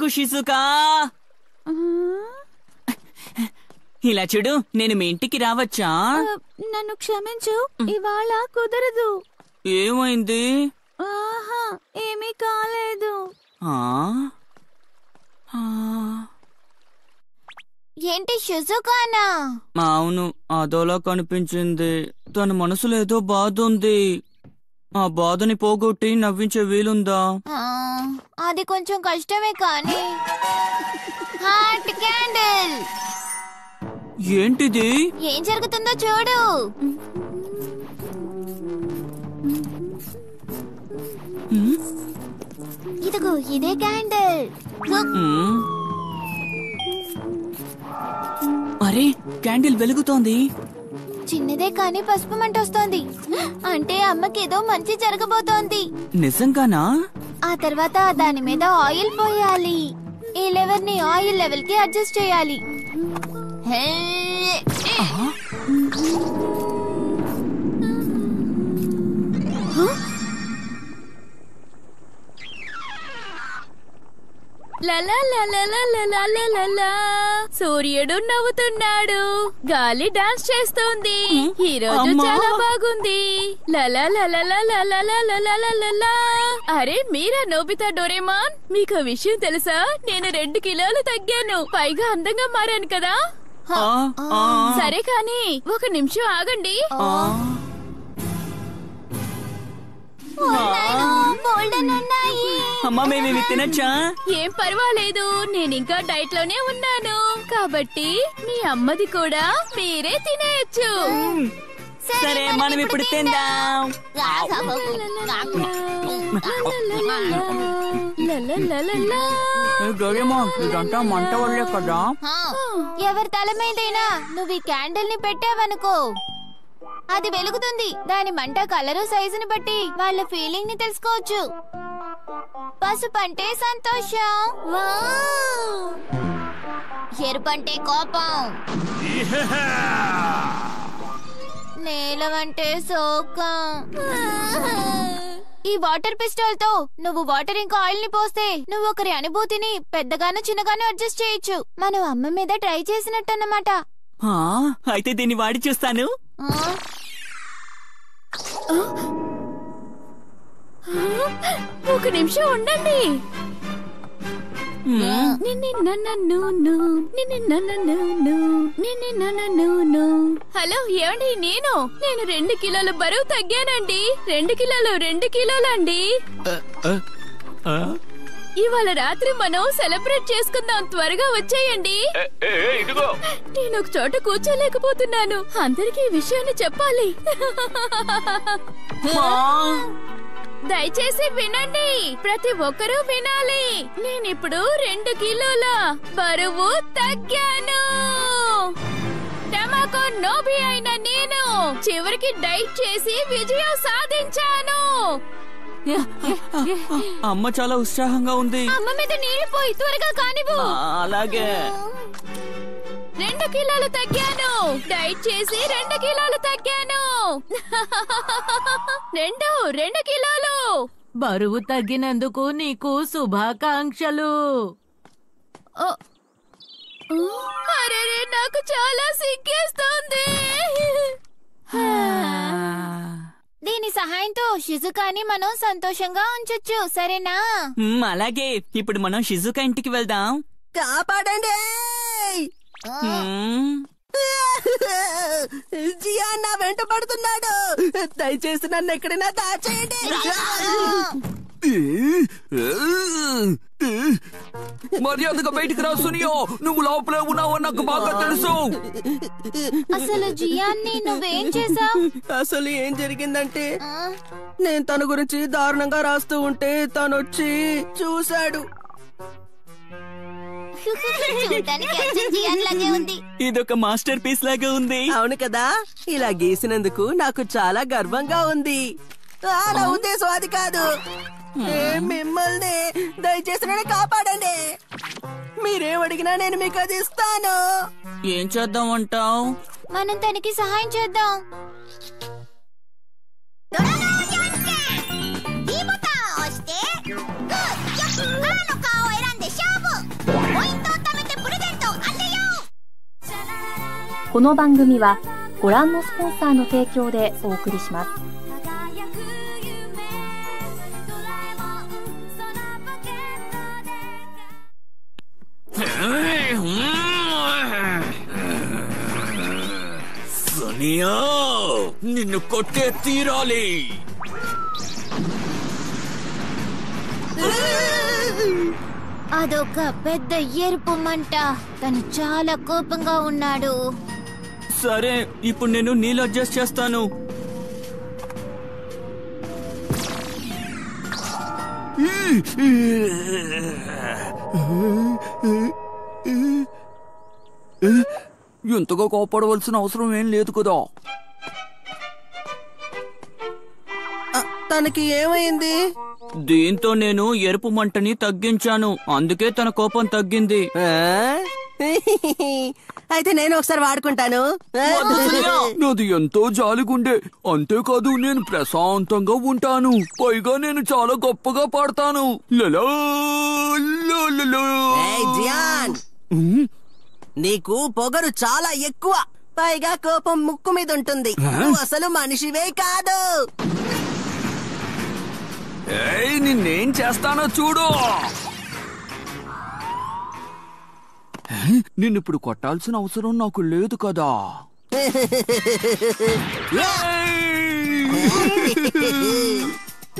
ఆగు షిజుకా. ఇలా చూడు, నేను మీ ఇంటికి రావచ్చా? నన్ను క్షమించు, ఇవాళ కుదరదు. ఏమైంది? ఆహా, ఏమీ కాలేదు. ఏంటి షిజుకానా? అవును, అదోలా కనిపించింది. తన మనసులో ఏదో బాధ ఉంది. ఆ బాధని పోగొట్టి నవ్వించే వీలుందా? అది కొంచెం కష్టమే కానీ. Heart candle. ఏంటిది? ఏం జరుగుతుందో చూడు. ఇదిగో ఇదే క్యాండిల్. అరే, క్యాండిల్ వెలుగుతోంది. చిన్నదే కానీ పసుపు మంట వస్తోంది. అంటే అమ్మకేదో మంచి జరగబోతోంది. నిజంగానా? ఆ తర్వాత దాని మీద ఆయిల్ పోయాలి. ఈ లెవెల్ ని ఆయిల్ లెవెల్ కి అడ్జస్ట్ చేయాలి. సూర్యుడు నవ్వుతున్నాడు, గాలి డాన్స్ చేస్తోంది. ఈ రోజు చాలా బాగుంది. అరే మీరా నోబితా డోరేమాన్, మీకు విషయం తెలుసా? నేను 2 కిలోలు తగ్గాను, పైగా అందంగా మారాను కదా. సరే కానీ 1 నిమిషం ఆగండి. అమ్మా, మేమేమి తినచ్చా? ఏం పర్వాలేదు, నేను ఇంకా డైట్ లోనే ఉన్నాను కాబట్టి మీ అమ్మది కూడా మీరే తినేయచ్చు. సరే, మనం ఇప్పుడు తిందాం. ఇదంతా మంట వల్లే కదా. ఎవరి తల మీదైనా నువ్వు ఈ క్యాండిల్ ని పెట్టావనుకో, అది వెలుగుతుంది. దాని మంట కలరు సైజుని బట్టి వాళ్ళ ఫీలింగ్ ని తెలుసుకోవచ్చు. పసుపు అంటే సంతోషం, ఎరుపంటే కోపం, నీలమంటే శోకం. ఈ వాటర్ పిస్టల్ తో నువ్వు వాటర్ ఇంకా ఆయిల్ ని పోస్తే నువ్వు ఒకరి అనుభూతిని పెద్దగానో చిన్నగానో అడ్జస్ట్ చేయొచ్చు. మనం అమ్మ మీద ట్రై చేసినట్టు అన్నమాట. అయితే దీన్ని వాడి చూస్తాను. ఒక నిమిషం ఉండండి. హలో, ఏమండి? నేను 2 కిలోల బరువు తగ్గానండి. 2 కిలోలు అండి. ఇవాళ రాత్రి మనం సెలబ్రేట్ చేసుకుందాం. త్వరగా వచ్చేయండి. నేను ఒక చోట కూర్చోలేకపోతున్నాను. అందరికీ ఈ విషయాన్ని చెప్పాలి. దయచేసి వినండి, ప్రతి ఒక్కరూ వినాలి. నేనిప్పుడు 2 కిలోల బరువు తగ్గాను. టమాకో నోబి అయిన నేను చివరికి డైట్ చేసి విజయం సాధించాను. అమ్మ చాలా ఉత్సాహంగా ఉంది. అమ్మ మీద నీళ్లు పోయి త్వరగా కానివ్వు. అలాగే. 2 కిలోలు తగ్గాను. డైట్ చేసి 2 కిలోలు తగ్గాను. 2 కిలోలు. బరువు తగ్గినందుకు నీకు శుభాకాంక్షలు. అరే, నాకు చాలా సిగ్గేస్తోంది. దీని సహాయంతో షిజుకాని మనం సంతోషంగా ఉంచొచ్చు, సరేనా? అలాగే. ఇప్పుడు మనం షిజుకా ఇంటికి వెళ్దాం. కాపాడండి. జియాన్ నా వెంట పడుతున్నాడు. దయచేసి నన్ను ఎక్కడైనా దాచేయండి. మర్యాదగా బయటికి రా సునియో. నువ్వు లోపలే ఉన్నావు నాకు బాగా తెలుసు. అసలు జియాన్ని నువ్వేం చేసావు? అసలు ఏం జరిగిందంటే, నేను తన గురించి దారుణంగా రాస్తూ ఉంటే తనొచ్చి చూశాడు. ఇదొక మాస్టర్ పీస్ లాగా ఉంది. అవును కదా. ఇలా గీసినందుకు నాకు చాలా గర్వంగా ఉంది. నా ఉద్దేశం అది కాదు. మిమ్మల్ని దయచేసి నన్ను కాపాడండి. మీరేం అడిగినా నేను మీకు అది ఇస్తాను. ఏం చేద్దాం అంటావు? మనం తనకి సహాయం చేద్దాం. この番組はご覧のスポンサーの提供でお送りします。సనియా నిన్ను కొట్టే తీరాలి. అదొక పెద్ద ఎరుపు మంట. తను చాలా కోపంగా ఉన్నాడు. సరే, ఇప్పుడు నేను నీళ్ళు అడ్జస్ట్ చేస్తాను. ఎంతగా కోపడవలసిన అవసరం ఏం లేదు కదా. తనకి ఏమైంది? దీంతో నేను ఎరుపు మంటని తగ్గించాను, అందుకే తన కోపం తగ్గింది. అయితే నేను ఒకసారి వాడుకుంటాను. నాది ఎంతో జాలిగుండే. అంతేకాదు, నేను ప్రశాంతంగా ఉంటాను. పైగా నేను చాలా గొప్పగా పాడతాను. జియాన్, నీకు పొగరు చాలా ఎక్కువ. పైగా కోపం ముక్కు మీద ఉంటుంది. నువ్వు అసలు మనిషివే కాదు. నిన్నేం చేస్తానో చూడు. నిన్నిప్పుడు కొట్టాల్సిన అవసరం నాకు లేదు కదా.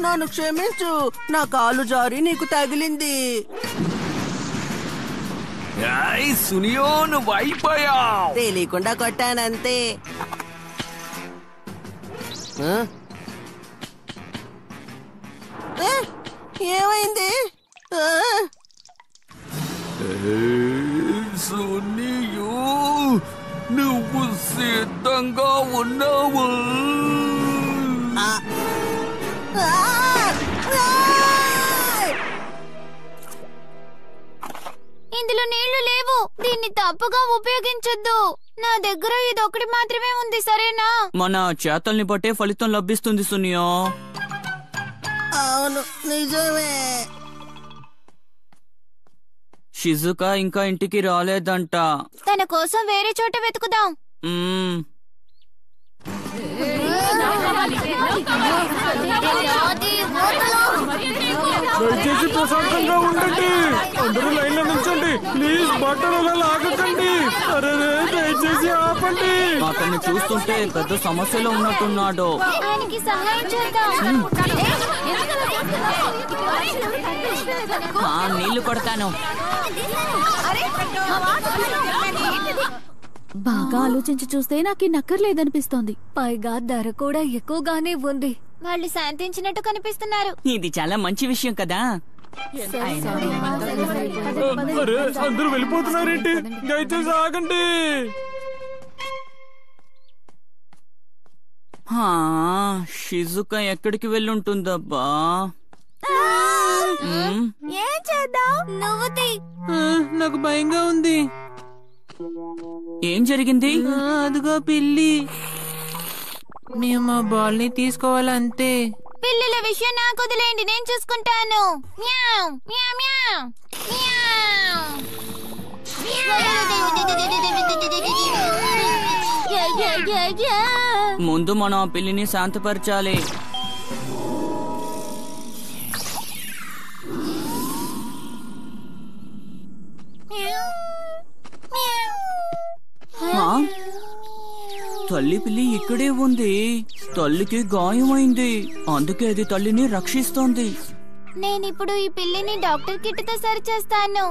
నన్ను క్షమించు, నా కాలు జారి నీకు తగిలింది. సునియో, నువ్వు అయిపోయావు. తెలియకుండా కొట్టానంతే. ఏమైంది? సునియో, నువ్వు సిద్ధంగా ఉన్నావు. ఇందులో నీళ్లు లేవు. దీన్ని తప్పుగా ఉపయోగించొద్దు. నా దగ్గర ఇదొకటి మాత్రమే ఉంది, సరేనా? మన చేతల్ని బట్టే ఫలితం లభిస్తుంది సునియో. అవును, నిజమే. షిజుకా ఇంకా ఇంటికి రాలేదంట. తన కోసం వేరే చోట వెతుకుదాం. దయచేసి ప్రశాంతంగా ఉండండి. అందరూ లైన్ లో నిల్చోండి. ప్లీజ్, బట్టలు అలా లాగకండి. అరే, దయచేసి ఆపండి. అతన్ని చూస్తుంటే పెద్ద సమస్యలో ఉన్నట్టున్నాడు. ఆయనకి సహాయం చేద్దాం. నీళ్లు కొడతాను. బాగా ఆలోచించి చూస్తే నాకు నక్కర్లేదనిపిస్తోంది. పైగా ధర కూడా ఎక్కువగానే ఉంది. వాళ్ళు శాంతించినట్టు కనిపిస్తున్నారు. ఇది చాలా మంచి విషయం కదా. అరే, అందరూ వెళ్ళిపోతున్నారేంటి? దయచేసి ఆగండి. షిజుకా ఎక్కడికి వెళ్ళుంటుందబ్బా? ఏం చేద్దాం? నువ్వు నాకు భయంగా ఉంది. ఏం జరిగింది? అదిగో పిల్లి. మేము మా బాల్ ని తీసుకోవాలంతే. పిల్లల విషయం నాకు వదిలేండి, నేను చూసుకుంటాను. మ్యావ్, మ్యావ్, మ్యావ్, మ్యావ్. ముందు మనం ఆ పిల్లిని శాంతపరచాలి. తల్లి పిల్లి ఇక్కడే ఉంది. తల్లికి గాయమైంది, అందుకే అది తల్లిని రక్షిస్తోంది. నేనిప్పుడు ఈ పిల్లిని డాక్టర్ కిట్ తో సరి చేస్తాను.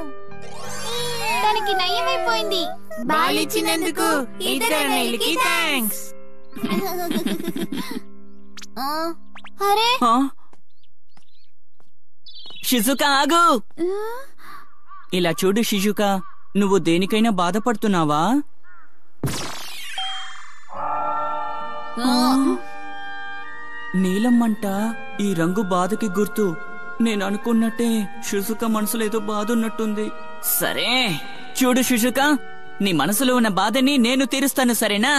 తనకి నయమైపోయింది. బాలిచ్చినందుకు ఇతరులకి థాంక్స్. అరే, షిజుకా ఆగు. ఇలా చూడు షిజుకా, నువ్వు దేనికైనా బాధపడుతున్నావా? నీలమ్మంట ఈ రంగు బాధకి గుర్తు. నేను అనుకున్నట్టే షిజుకా మనసులో ఏదో బాధ ఉన్నట్టుంది. సరే చూడు షిజుకా, నీ మనసులో ఉన్న బాధని నేను తీరుస్తాను, సరేనా?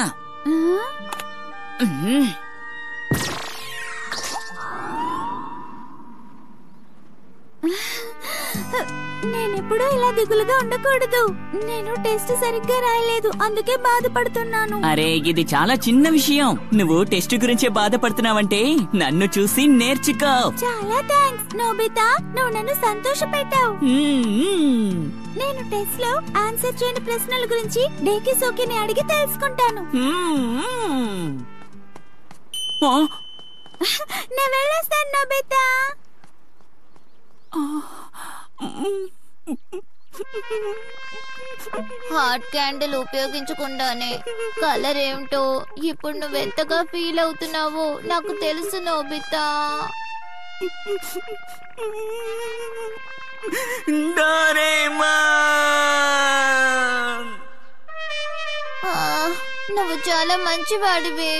నేనెప్పుడు ఎప్పుడూ ఇలా దిగులుగా ఉండకూడదు. నేను టెస్ట్ సరిగ్గా రాయలేదు, అందుకే బాధపడుతున్నాను. అరే ఇది చాలా చిన్న విషయం. నువ్వు టెస్ట్ గురించే బాధపడుతున్నావంటే నన్ను చూసి నేర్చుకో. చాలా థ్యాంక్స్ నోబితా, నువ్వు నన్ను సంతోషపెట్టావు. నేను టెస్ట్ లో ఆన్సర్ చేయని ప్రశ్నల గురించి డేకి సోకిని అడిగి తెలుసుకుంటాను. నేను వెళ్ళొస్తాను నోబితా. హాట్ క్యాండిల్ ఉపయోగించకుండానే కలర్ ఏమిటో ఇప్పుడు నువ్వెంతగా ఫీల్ అవుతున్నావో నాకు తెలుసు నోబితా. నువ్వు చాలా మంచివాడివి.